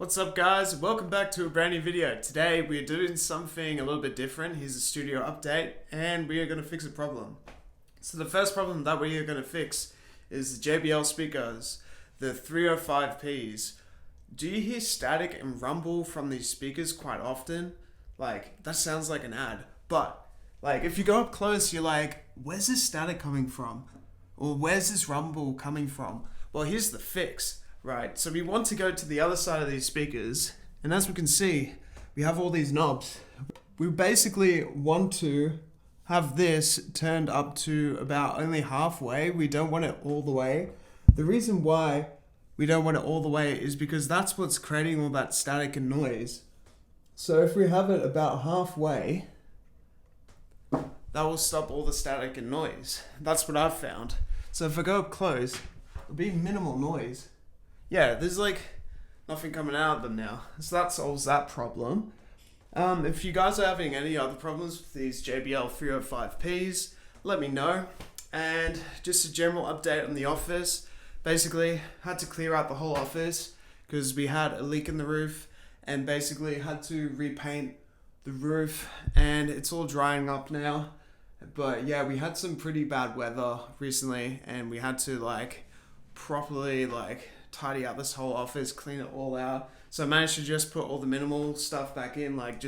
What's up guys, welcome back to a brand new video. Today we're doing something a little bit different. Here's a studio update and we are going to fix a problem. So the first problem that we are going to fix is the JBL speakers, the 305Ps. Do you hear static and rumble from these speakers quite often? Like, that sounds like an ad, but like if you go up close you're like, where's this static coming from? Or where's this rumble coming from? Well, here's the fix. Right, so we want to go to the other side of these speakers, and as we can see, we have all these knobs. We basically want to have this turned up to about only halfway. We don't want it all the way. The reason why we don't want it all the way is because that's what's creating all that static and noise. So if we have it about halfway, that will stop all the static and noise. That's what I've found. So if I go up close, it'll be minimal noise. Yeah, there's like nothing coming out of them now. So that solves that problem. If you guys are having any other problems with these JBL 305Ps, let me know. And just a general update on the office. Basically, had to clear out the whole office because we had a leak in the roof and basically had to repaint the roof and it's all drying up now. But yeah, we had some pretty bad weather recently and we had to properly tidy up this whole office, clean it all out. So I managed to just put all the minimal stuff back in, like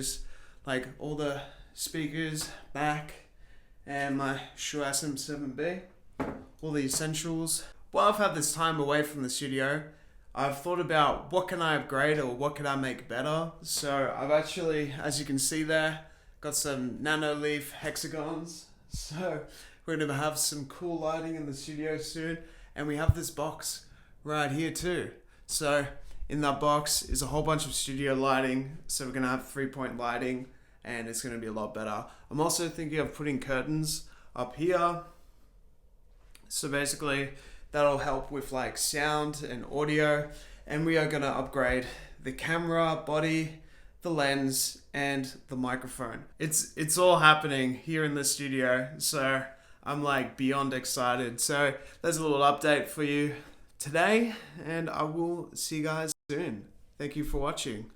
all the speakers back and my Shure SM7B, all the essentials. While I've had this time away from the studio, I've thought about what can I upgrade or what can I make better. So I've actually, as you can see there, got some nano leaf hexagons. So we're gonna have some cool lighting in the studio soon. And we have this box right here too. So in that box is a whole bunch of studio lighting. So we're gonna have 3-point lighting and it's gonna be a lot better. I'm also thinking of putting curtains up here. So basically that'll help with sound and audio. And we are gonna upgrade the camera, body, the lens, and the microphone. It's all happening here in the studio. So I'm beyond excited. So there's a little update for you today and I will see you guys soon. Thank you for watching.